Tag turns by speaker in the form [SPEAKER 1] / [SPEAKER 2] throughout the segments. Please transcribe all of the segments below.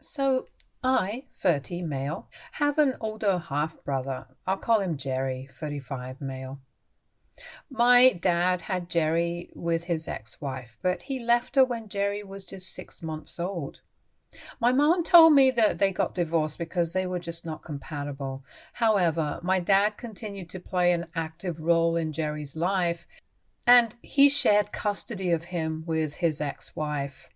[SPEAKER 1] So I, 30 male, have an older half-brother. I'll call him Jerry, 35 male. My dad had Jerry with his ex-wife, but he left her when Jerry was just 6 months old. My mom told me that they got divorced because they were just not compatible. However, my dad continued to play an active role in Jerry's life, and he shared custody of him with his ex-wife.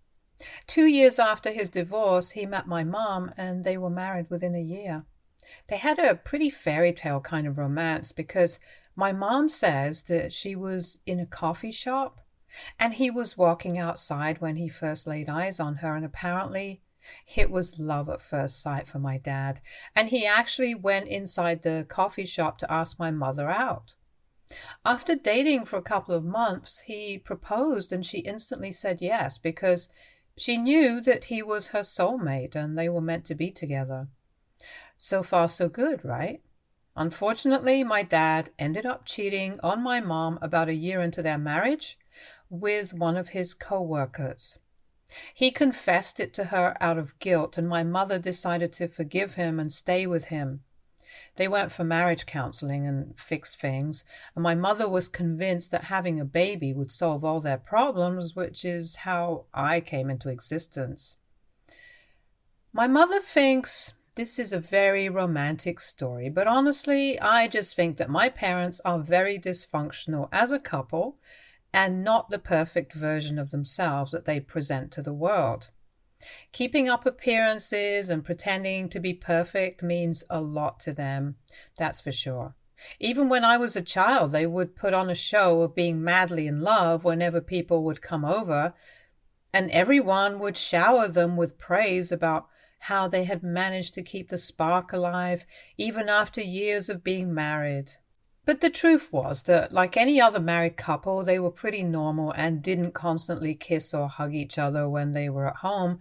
[SPEAKER 1] 2 years after his divorce, he met my mom and they were married within a year. They had a pretty fairy tale kind of romance because my mom says that she was in a coffee shop and he was walking outside when he first laid eyes on her, and apparently it was love at first sight for my dad. And he actually went inside the coffee shop to ask my mother out. After dating for a couple of months, he proposed and she instantly said yes because she knew that he was her soulmate and they were meant to be together. So far, so good, right? Unfortunately, my dad ended up cheating on my mom about a year into their marriage with one of his co-workers. He confessed it to her out of guilt, and my mother decided to forgive him and stay with him. They went for marriage counseling and fixed things, and my mother was convinced that having a baby would solve all their problems, which is how I came into existence. My mother thinks this is a very romantic story, but honestly, I just think that my parents are very dysfunctional as a couple and not the perfect version of themselves that they present to the world. Keeping up appearances and pretending to be perfect means a lot to them, that's for sure. Even when I was a child, they would put on a show of being madly in love whenever people would come over, and everyone would shower them with praise about how they had managed to keep the spark alive even after years of being married. But the truth was that, like any other married couple, they were pretty normal and didn't constantly kiss or hug each other when they were at home,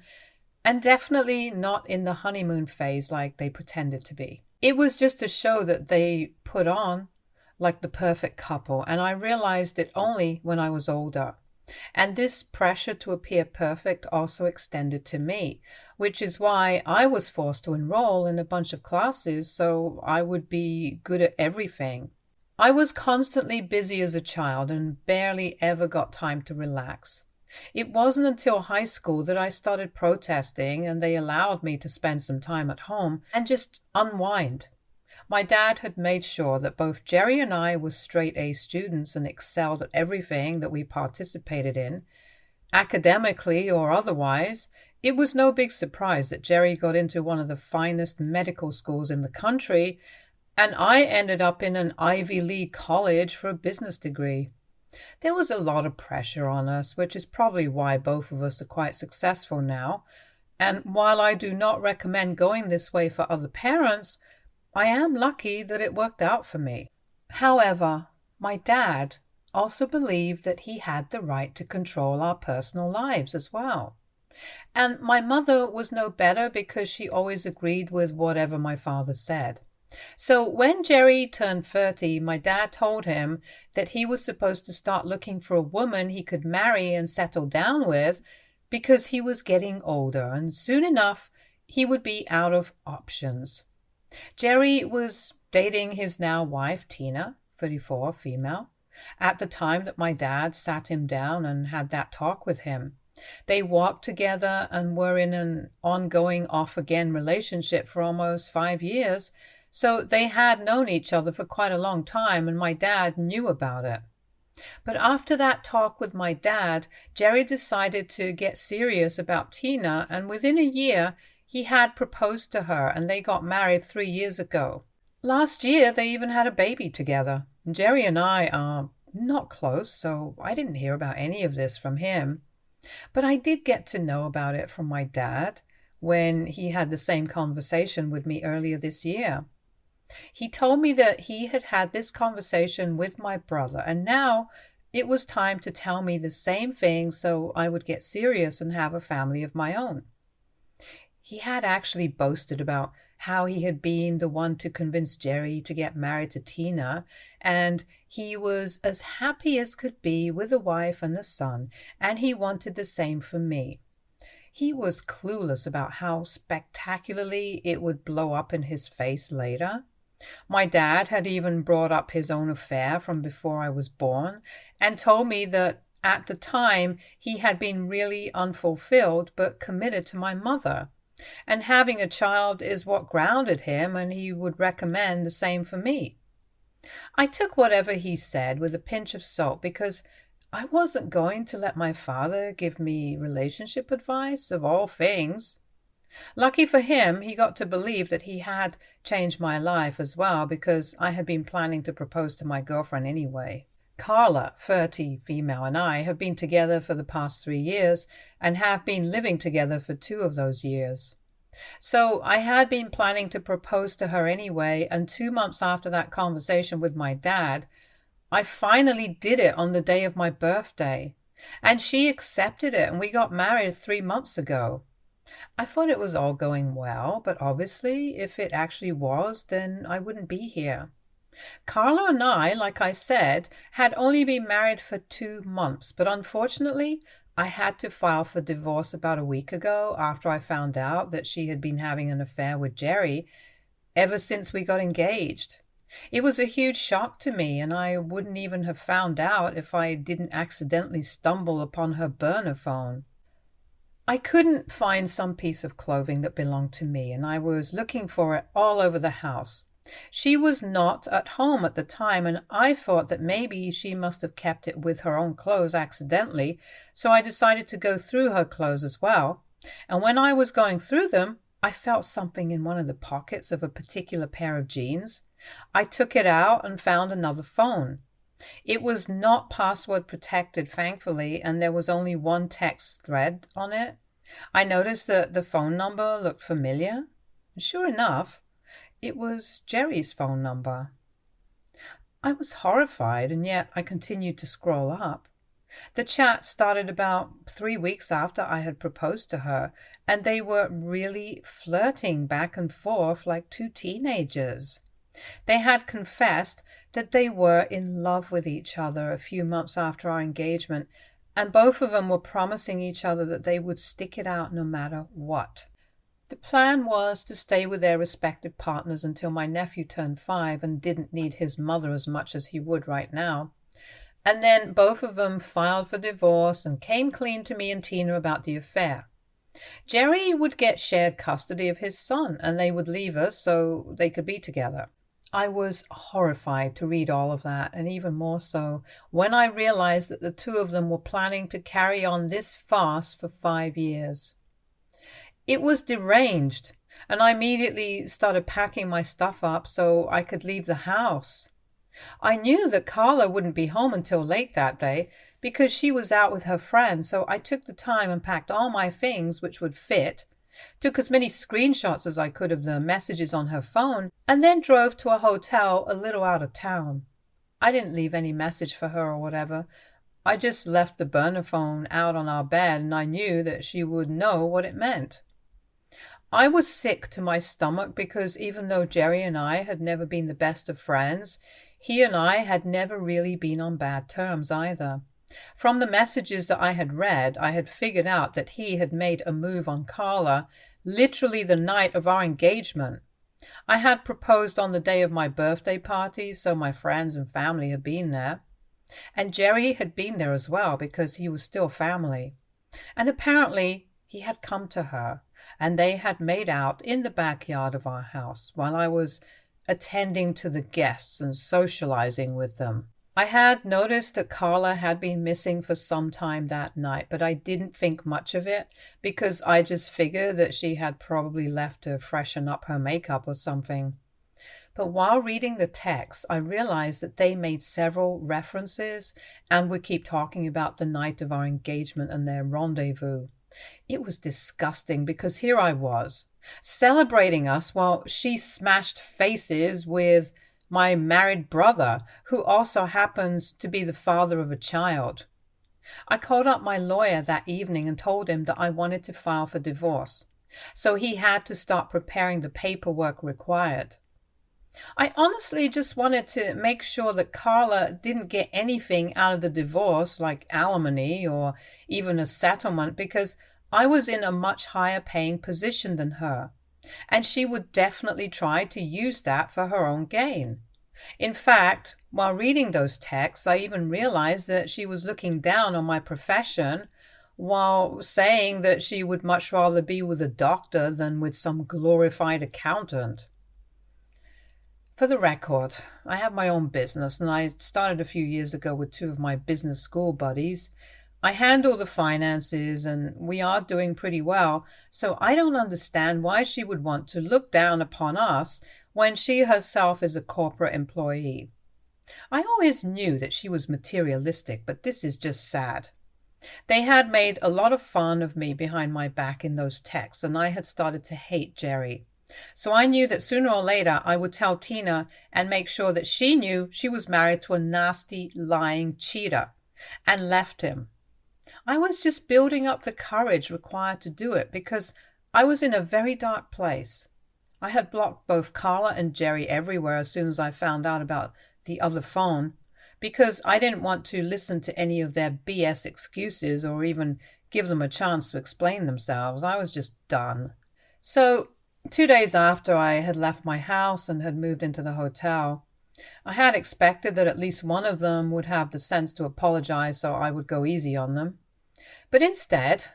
[SPEAKER 1] and definitely not in the honeymoon phase like they pretended to be. It was just a show that they put on like the perfect couple, and I realized it only when I was older. And this pressure to appear perfect also extended to me, which is why I was forced to enroll in a bunch of classes so I would be good at everything. I was constantly busy as a child and barely ever got time to relax. It wasn't until high school that I started protesting and they allowed me to spend some time at home and just unwind. My dad had made sure that both Jerry and I were straight A students and excelled at everything that we participated in. Academically or otherwise, it was no big surprise that Jerry got into one of the finest medical schools in the country, and I ended up in an Ivy League college for a business degree. There was a lot of pressure on us, which is probably why both of us are quite successful now. And while I do not recommend going this way for other parents, I am lucky that it worked out for me. However, my dad also believed that he had the right to control our personal lives as well. And my mother was no better because she always agreed with whatever my father said. So when Jerry turned 30, my dad told him that he was supposed to start looking for a woman he could marry and settle down with because he was getting older, and soon enough he would be out of options. Jerry was dating his now wife, Tina, 34, female, at the time that my dad sat him down and had that talk with him. They walked together and were in an ongoing off-again relationship for almost 5 years, so they had known each other for quite a long time, and my dad knew about it. But after that talk with my dad, Jerry decided to get serious about Tina, and within a year, he had proposed to her, and they got married 3 years ago. Last year, they even had a baby together. Jerry and I are not close, so I didn't hear about any of this from him. But I did get to know about it from my dad when he had the same conversation with me earlier this year. He told me that he had had this conversation with my brother, and now it was time to tell me the same thing so I would get serious and have a family of my own. He had actually boasted about how he had been the one to convince Jerry to get married to Tina, and he was as happy as could be with a wife and a son, and he wanted the same for me. He was clueless about how spectacularly it would blow up in his face later. My dad had even brought up his own affair from before I was born and told me that at the time he had been really unfulfilled but committed to my mother. And having a child is what grounded him, and he would recommend the same for me. I took whatever he said with a pinch of salt because I wasn't going to let my father give me relationship advice, of all things. Lucky for him, he got to believe that he had changed my life as well because I had been planning to propose to my girlfriend anyway. Carla, 30, female, and I have been together for the past 3 years and have been living together for 2 of those years. So I had been planning to propose to her anyway, and 2 months after that conversation with my dad, I finally did it on the day of my birthday, and she accepted it, and we got married 3 months ago. I thought it was all going well, but obviously, if it actually was, then I wouldn't be here. Carla and I, like I said, had only been married for 2 months, but unfortunately, I had to file for divorce about a week ago after I found out that she had been having an affair with Jerry ever since we got engaged. It was a huge shock to me, and I wouldn't even have found out if I didn't accidentally stumble upon her burner phone. I couldn't find some piece of clothing that belonged to me, and I was looking for it all over the house. She was not at home at the time, and I thought that maybe she must have kept it with her own clothes accidentally, so I decided to go through her clothes as well. And when I was going through them, I felt something in one of the pockets of a particular pair of jeans. I took it out and found another phone. It was not password protected, thankfully, and there was only one text thread on it. I noticed that the phone number looked familiar. Sure enough, it was Jerry's phone number. I was horrified, and yet I continued to scroll up. The chat started about 3 weeks after I had proposed to her, and they were really flirting back and forth like 2 teenagers. They had confessed that they were in love with each other a few months after our engagement, and both of them were promising each other that they would stick it out no matter what. The plan was to stay with their respective partners until my nephew turned 5 and didn't need his mother as much as he would right now. And then both of them filed for divorce and came clean to me and Tina about the affair. Jerry would get shared custody of his son, and they would leave us so they could be together. I was horrified to read all of that, and even more so when I realized that the 2 of them were planning to carry on this farce for 5 years. It was deranged, and I immediately started packing my stuff up so I could leave the house. I knew that Carla wouldn't be home until late that day because she was out with her friends, so I took the time and packed all my things which would fit, took as many screenshots as I could of the messages on her phone, and then drove to a hotel a little out of town. I didn't leave any message for her or whatever. I just left the burner phone out on our bed, and I knew that she would know what it meant. I was sick to my stomach because even though Jerry and I had never been the best of friends, he and I had never really been on bad terms either. From the messages that I had read, I had figured out that he had made a move on Carla literally the night of our engagement. I had proposed on the day of my birthday party, so my friends and family had been there. And Jerry had been there as well because he was still family. And apparently he had come to her, and they had made out in the backyard of our house while I was attending to the guests and socializing with them. I had noticed that Carla had been missing for some time that night, but I didn't think much of it because I just figured that she had probably left to freshen up her makeup or something. But while reading the text, I realized that they made several references and would keep talking about the night of our engagement and their rendezvous. It was disgusting because here I was, celebrating us while she smashed faces with my married brother, who also happens to be the father of a child. I called up my lawyer that evening and told him that I wanted to file for divorce, so he had to start preparing the paperwork required. I honestly just wanted to make sure that Carla didn't get anything out of the divorce like alimony or even a settlement because I was in a much higher paying position than her, and she would definitely try to use that for her own gain. In fact, while reading those texts, I even realized that she was looking down on my profession while saying that she would much rather be with a doctor than with some glorified accountant. For the record, I have my own business, and I started a few years ago with two of my business school buddies. I handle the finances, and we are doing pretty well, so I don't understand why she would want to look down upon us when she herself is a corporate employee. I always knew that she was materialistic, but this is just sad. They had made a lot of fun of me behind my back in those texts, and I had started to hate Jerry. So I knew that sooner or later I would tell Tina and make sure that she knew she was married to a nasty, lying cheater and left him. I was just building up the courage required to do it because I was in a very dark place. I had blocked both Carla and Jerry everywhere as soon as I found out about the other phone because I didn't want to listen to any of their BS excuses or even give them a chance to explain themselves. I was just done. So 2 days after I had left my house and had moved into the hotel, I had expected that at least one of them would have the sense to apologize so I would go easy on them. But instead,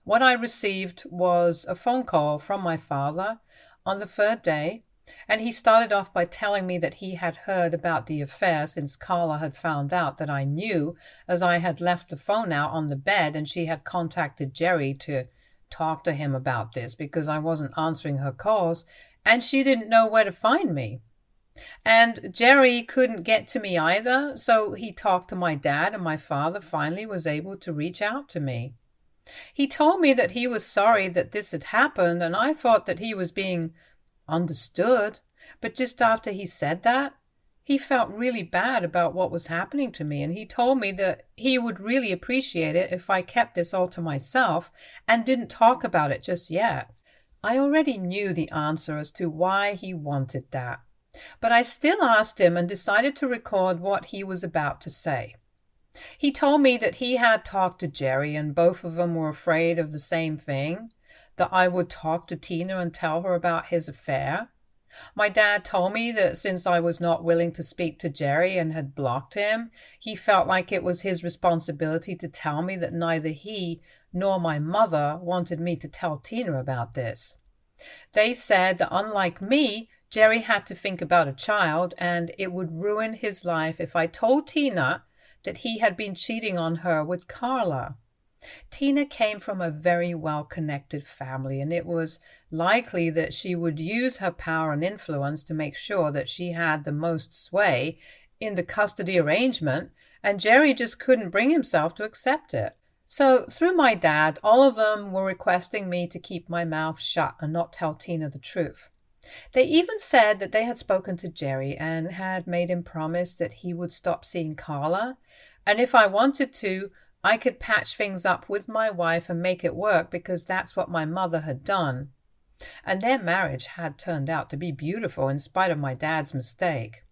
[SPEAKER 1] what I received was a phone call from my father on the third day, and he started off by telling me that he had heard about the affair since Carla had found out that I knew, as I had left the phone out on the bed and she had contacted Jerry to talk to him about this because I wasn't answering her calls and she didn't know where to find me. And Jerry couldn't get to me either, so he talked to my dad, and my father finally was able to reach out to me. He told me that he was sorry that this had happened, and I thought that he was being understood, but just after he said that, he felt really bad about what was happening to me, and he told me that he would really appreciate it if I kept this all to myself and didn't talk about it just yet. I already knew the answer as to why he wanted that, but I still asked him and decided to record what he was about to say. He told me that he had talked to Jerry and both of them were afraid of the same thing, that I would talk to Tina and tell her about his affair. My dad told me that since I was not willing to speak to Jerry and had blocked him, he felt like it was his responsibility to tell me that neither he nor my mother wanted me to tell Tina about this. They said that unlike me, Jerry had to think about a child and it would ruin his life if I told Tina that he had been cheating on her with Carla. Tina came from a very well-connected family, and it was likely that she would use her power and influence to make sure that she had the most sway in the custody arrangement, and Jerry just couldn't bring himself to accept it. So through my dad, all of them were requesting me to keep my mouth shut and not tell Tina the truth. They even said that they had spoken to Jerry and had made him promise that he would stop seeing Carla, and if I wanted to, I could patch things up with my wife and make it work because that's what my mother had done. And their marriage had turned out to be beautiful in spite of my dad's mistake.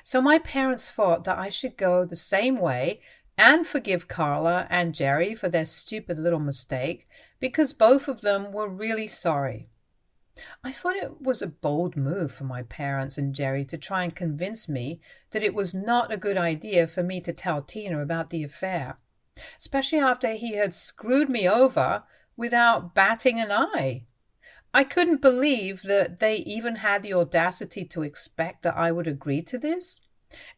[SPEAKER 1] So my parents thought that I should go the same way and forgive Carla and Jerry for their stupid little mistake because both of them were really sorry. I thought it was a bold move for my parents and Jerry to try and convince me that it was not a good idea for me to tell Tina about the affair, especially after he had screwed me over without batting an eye. I couldn't believe that they even had the audacity to expect that I would agree to this,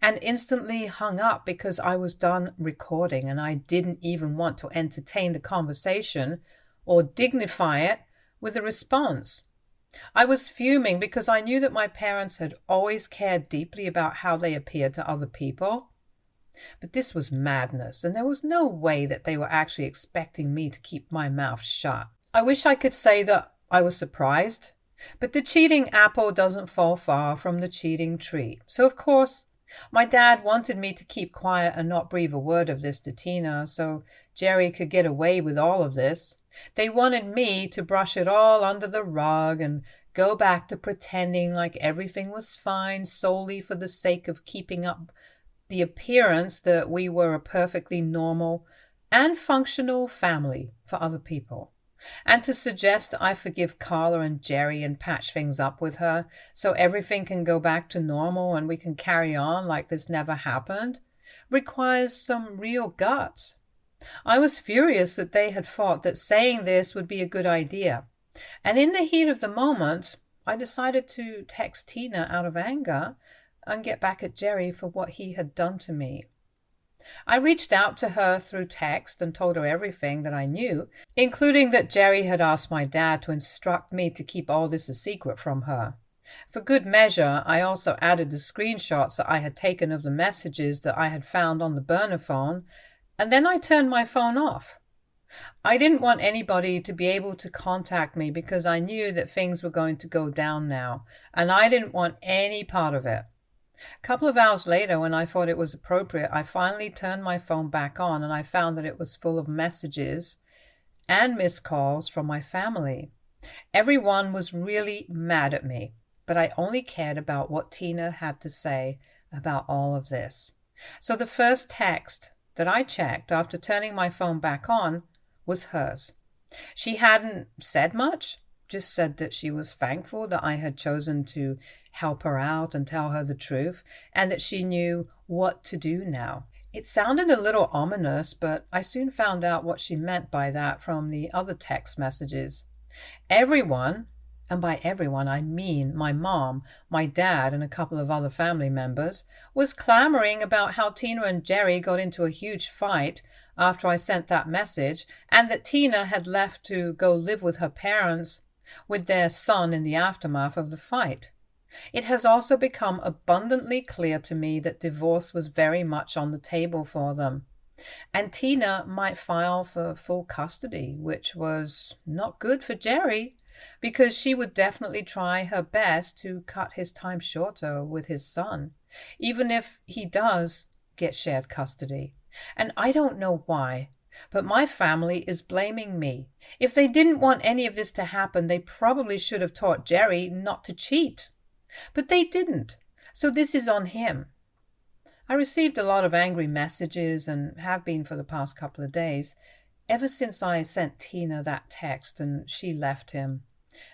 [SPEAKER 1] and instantly hung up because I was done recording and I didn't even want to entertain the conversation or dignify it with a response. I was fuming because I knew that my parents had always cared deeply about how they appeared to other people. But this was madness, and there was no way that they were actually expecting me to keep my mouth shut. I wish I could say that I was surprised, but the cheating apple doesn't fall far from the cheating tree. So, of course, my dad wanted me to keep quiet and not breathe a word of this to Tina, so Jerry could get away with all of this. They wanted me to brush it all under the rug and go back to pretending like everything was fine solely for the sake of keeping up the appearance that we were a perfectly normal and functional family for other people. and to suggest I forgive Carla and Jerry and patch things up with her so everything can go back to normal and we can carry on like this never happened requires some real guts. I was furious that they had thought that saying this would be a good idea, and in the heat of the moment, I decided to text Tina out of anger and get back at Jerry for what he had done to me. I reached out to her through text and told her everything that I knew, including that Jerry had asked my dad to instruct me to keep all this a secret from her. For good measure, I also added the screenshots that I had taken of the messages that I had found on the burner phone, and then I turned my phone off. I didn't want anybody to be able to contact me because I knew that things were going to go down now, and I didn't want any part of it. A couple of hours later, when I thought it was appropriate, I finally turned my phone back on and I found that it was full of messages and missed calls from my family. Everyone was really mad at me, but I only cared about what Tina had to say about all of this. So the first text that I checked after turning my phone back on was hers. She hadn't said much, just said that she was thankful that I had chosen to help her out and tell her the truth, and that she knew what to do now. It sounded a little ominous, but I soon found out what she meant by that from the other text messages. Everyone, and by everyone I mean my mom, my dad, and a couple of other family members, was clamoring about how Tina and Jerry got into a huge fight after I sent that message, and that Tina had left to go live with her parents with their son in the aftermath of the fight. It has also become abundantly clear to me that divorce was very much on the table for them, and Tina might file for full custody, which was not good for Jerry, because she would definitely try her best to cut his time shorter with his son, even if he does get shared custody. And I don't know why, but my family is blaming me. If they didn't want any of this to happen, they probably should have taught Jerry not to cheat. But they didn't, so this is on him. I received a lot of angry messages and have been for the past couple of days, ever since I sent Tina that text and she left him.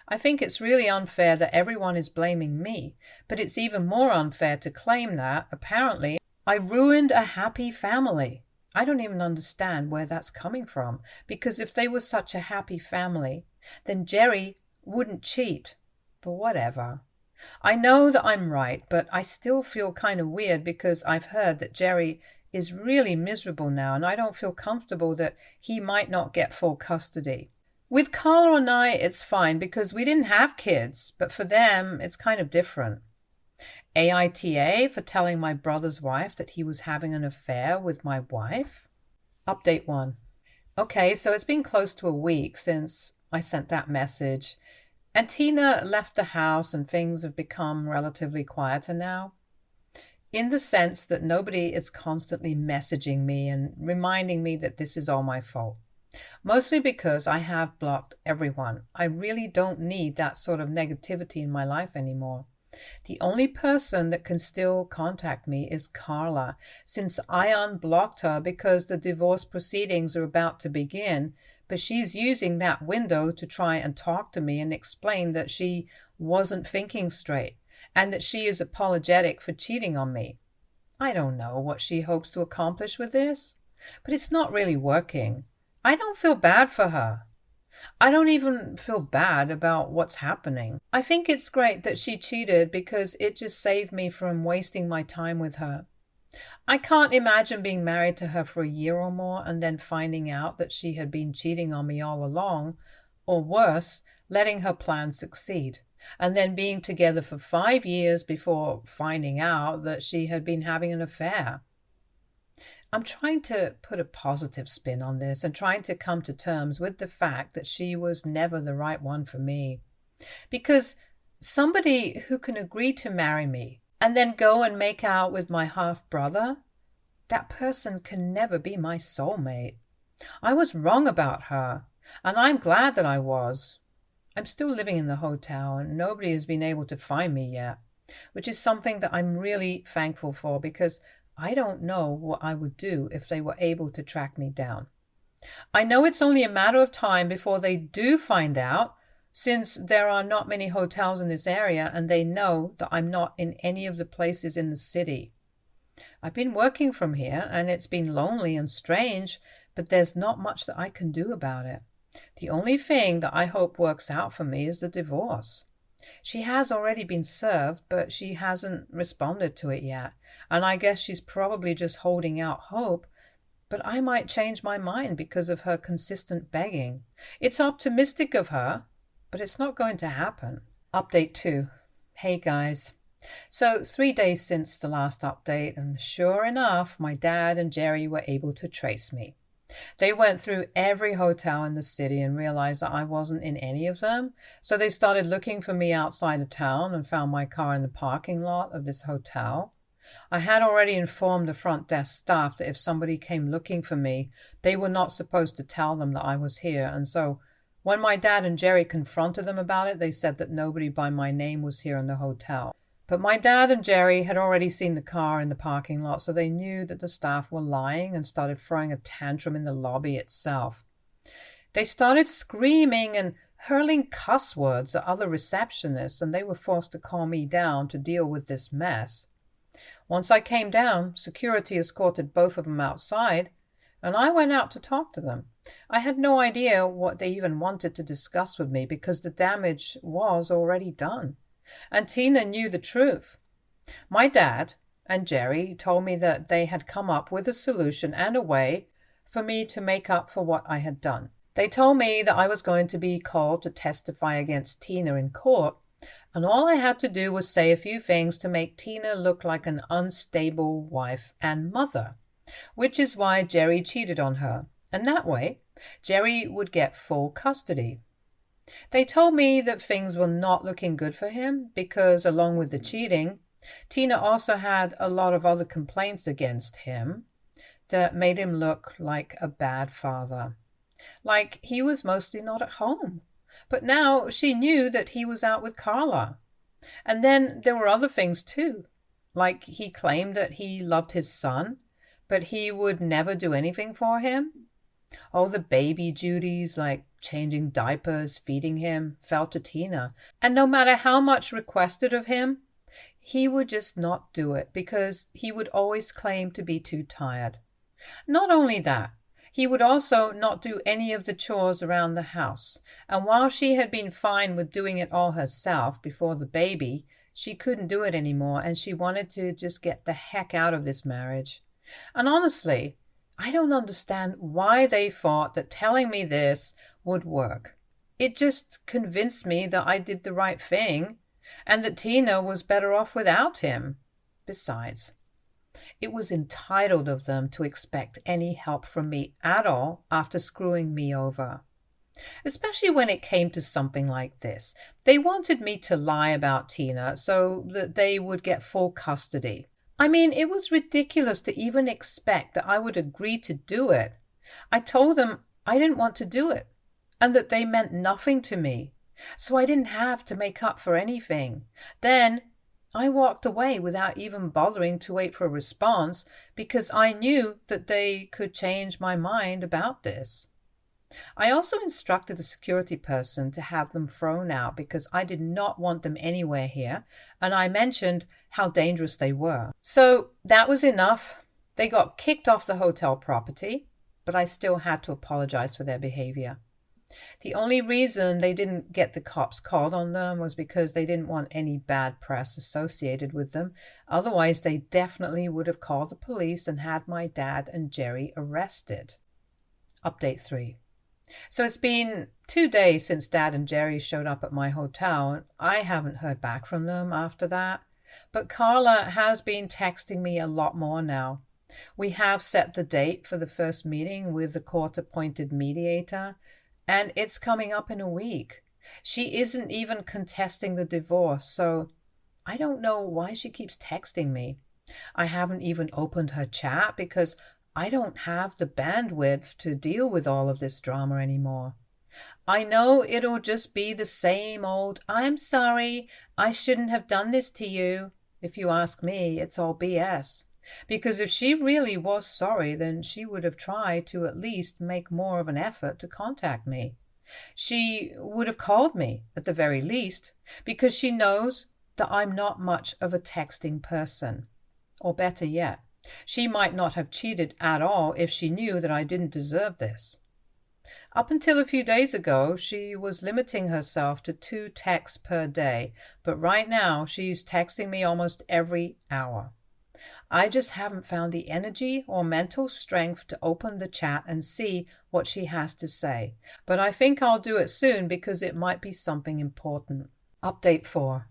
[SPEAKER 1] I think it's really unfair that everyone is blaming me, but it's even more unfair to claim that, apparently, I ruined a happy family. I don't even understand where that's coming from, because if they were such a happy family, then Jerry wouldn't cheat. But whatever. I know that I'm right, but I still feel kind of weird because I've heard that Jerry is really miserable now, and I don't feel comfortable that he might not get full custody. With Carla and I, it's fine because we didn't have kids, but for them, it's kind of different. AITA for telling my brother's wife that he was having an affair with my wife. Update 1. Okay, so it's been close to a week since I sent that message, and Tina left the house and things have become relatively quieter now, in the sense that nobody is constantly messaging me and reminding me that this is all my fault. Mostly because I have blocked everyone. I really don't need that sort of negativity in my life anymore. The only person that can still contact me is Carla, since I unblocked her because the divorce proceedings are about to begin, but she's using that window to try and talk to me and explain that she wasn't thinking straight and that she is apologetic for cheating on me. I don't know what she hopes to accomplish with this, but it's not really working. I don't feel bad for her. I don't even feel bad about what's happening. I think it's great that she cheated because it just saved me from wasting my time with her. I can't imagine being married to her for a year or more and then finding out that she had been cheating on me all along, or worse, letting her plan succeed, and then being together for 5 years before finding out that she had been having an affair. I'm trying to put a positive spin on this and trying to come to terms with the fact that she was never the right one for me. Because somebody who can agree to marry me and then go and make out with my half-brother, that person can never be my soulmate. I was wrong about her, and I'm glad that I was. I'm still living in the hotel and nobody has been able to find me yet, which is something that I'm really thankful for because I don't know what I would do if they were able to track me down. I know it's only a matter of time before they do find out, since there are not many hotels in this area and they know that I'm not in any of the places in the city. I've been working from here and it's been lonely and strange, but there's not much that I can do about it. The only thing that I hope works out for me is the divorce. She has already been served, but she hasn't responded to it yet, and I guess she's probably just holding out hope, but I might change my mind because of her consistent begging. It's optimistic of her, but it's not going to happen. Update 2. Hey guys. So 3 days since the last update, and sure enough, my dad and Jerry were able to trace me. They went through every hotel in the city and realized that I wasn't in any of them, so they started looking for me outside of town and found my car in the parking lot of this hotel. I had already informed the front desk staff that if somebody came looking for me, they were not supposed to tell them that I was here, and so when my dad and Jerry confronted them about it, they said that nobody by my name was here in the hotel. But my dad and Jerry had already seen the car in the parking lot, so they knew that the staff were lying and started throwing a tantrum in the lobby itself. They started screaming and hurling cuss words at other receptionists, and they were forced to calm me down to deal with this mess. Once I came down, security escorted both of them outside, and I went out to talk to them. I had no idea what they even wanted to discuss with me because the damage was already done. And Tina knew the truth. My dad and Jerry told me that they had come up with a solution and a way for me to make up for what I had done. They told me that I was going to be called to testify against Tina in court, and all I had to do was say a few things to make Tina look like an unstable wife and mother, which is why Jerry cheated on her, and that way Jerry would get full custody. They told me that things were not looking good for him because, along with the cheating, Tina also had a lot of other complaints against him that made him look like a bad father. Like he was mostly not at home. But now she knew that he was out with Carla. And then there were other things too. Like he claimed that he loved his son, but he would never do anything for him. All the baby duties like changing diapers, feeding him, fell to Tina. And no matter how much requested of him, he would just not do it because he would always claim to be too tired. Not only that, he would also not do any of the chores around the house. And while she had been fine with doing it all herself before the baby, she couldn't do it anymore and she wanted to just get the heck out of this marriage. And honestly, I don't understand why they thought that telling me this would work. It just convinced me that I did the right thing and that Tina was better off without him. Besides, it was entitled of them to expect any help from me at all after screwing me over. Especially when it came to something like this. They wanted me to lie about Tina so that they would get full custody. I mean, it was ridiculous to even expect that I would agree to do it. I told them I didn't want to do it and that they meant nothing to me, so I didn't have to make up for anything. Then I walked away without even bothering to wait for a response because I knew that they could change my mind about this. I also instructed the security person to have them thrown out because I did not want them anywhere here, and I mentioned how dangerous they were. So that was enough. They got kicked off the hotel property, but I still had to apologize for their behavior. The only reason they didn't get the cops called on them was because they didn't want any bad press associated with them. Otherwise, they definitely would have called the police and had my dad and Jerry arrested. Update 3. So it's been 2 days since Dad and Jerry showed up at my hotel, and I haven't heard back from them after that. But Carla has been texting me a lot more now. We have set the date for the first meeting with the court-appointed mediator, and it's coming up in a week. She isn't even contesting the divorce, so I don't know why she keeps texting me. I haven't even opened her chat because I don't have the bandwidth to deal with all of this drama anymore. I know it'll just be the same old, I'm sorry, I shouldn't have done this to you. If you ask me, it's all BS. Because if she really was sorry, then she would have tried to at least make more of an effort to contact me. She would have called me, at the very least, because she knows that I'm not much of a texting person. Or better yet, she might not have cheated at all if she knew that I didn't deserve this. Up until a few days ago, she was limiting herself to 2 texts per day, but right now she's texting me almost every hour. I just haven't found the energy or mental strength to open the chat and see what she has to say, but I think I'll do it soon because it might be something important. Update 4.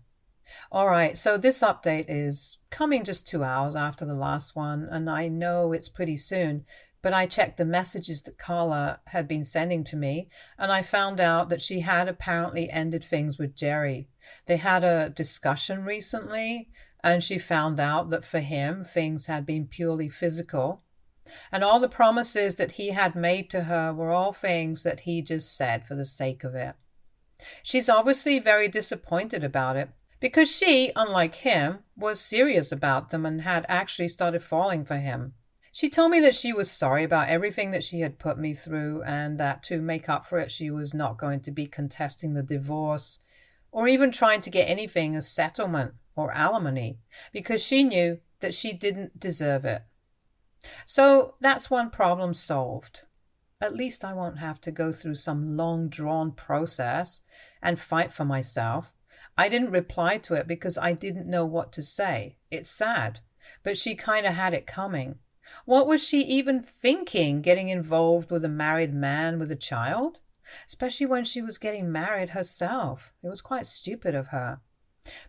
[SPEAKER 1] Alright, so this update is coming just 2 hours after the last one, and I know it's pretty soon, but I checked the messages that Carla had been sending to me, and I found out that she had apparently ended things with Jerry. They had a discussion recently, and she found out that for him, things had been purely physical. And all the promises that he had made to her were all things that he just said for the sake of it. She's obviously very disappointed about it, because she, unlike him, was serious about them and had actually started falling for him. She told me that she was sorry about everything that she had put me through, and that to make up for it, she was not going to be contesting the divorce or even trying to get anything as settlement or alimony, because she knew that she didn't deserve it. So that's one problem solved. At least I won't have to go through some long-drawn process and fight for myself. I didn't reply to it because I didn't know what to say. It's sad, but she kind of had it coming. What was she even thinking, getting involved with a married man with a child? Especially when she was getting married herself. It was quite stupid of her.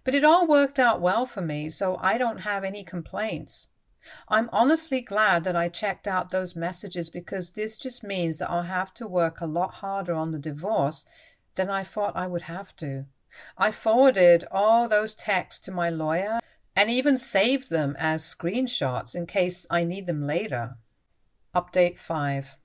[SPEAKER 1] But it all worked out well for me, so I don't have any complaints. I'm honestly glad that I checked out those messages, because this just means that I'll have to work a lot harder on the divorce than I thought I would have to. I forwarded all those texts to my lawyer and even saved them as screenshots in case I need them later. Update 5.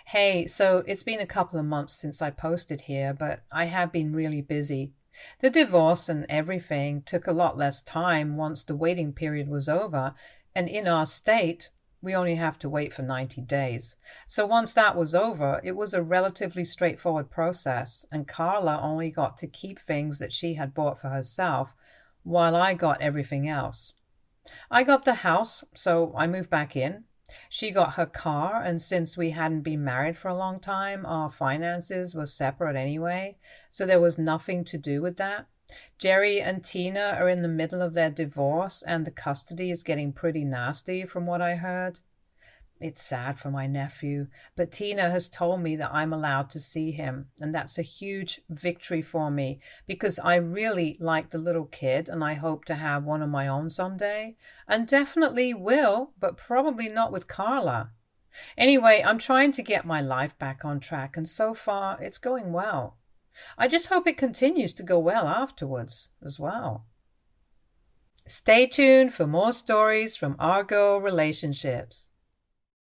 [SPEAKER 1] Hey, so it's been a couple of months since I posted here, but I have been really busy. The divorce and everything took a lot less time once the waiting period was over, and in our state, we only have to wait for 90 days. So once that was over, it was a relatively straightforward process, and Carla only got to keep things that she had bought for herself, while I got everything else. I got the house, so I moved back in. She got her car, and since we hadn't been married for a long time, our finances were separate anyway, so there was nothing to do with that. Jerry and Tina are in the middle of their divorce, and the custody is getting pretty nasty from what I heard. It's sad for my nephew, but Tina has told me that I'm allowed to see him, and that's a huge victory for me, because I really like the little kid and I hope to have one of my own someday, and definitely will, but probably not with Carla. Anyway, I'm trying to get my life back on track, and so far it's going well. I just hope it continues to go well afterwards as well. Stay tuned for more stories from Argo Relationships.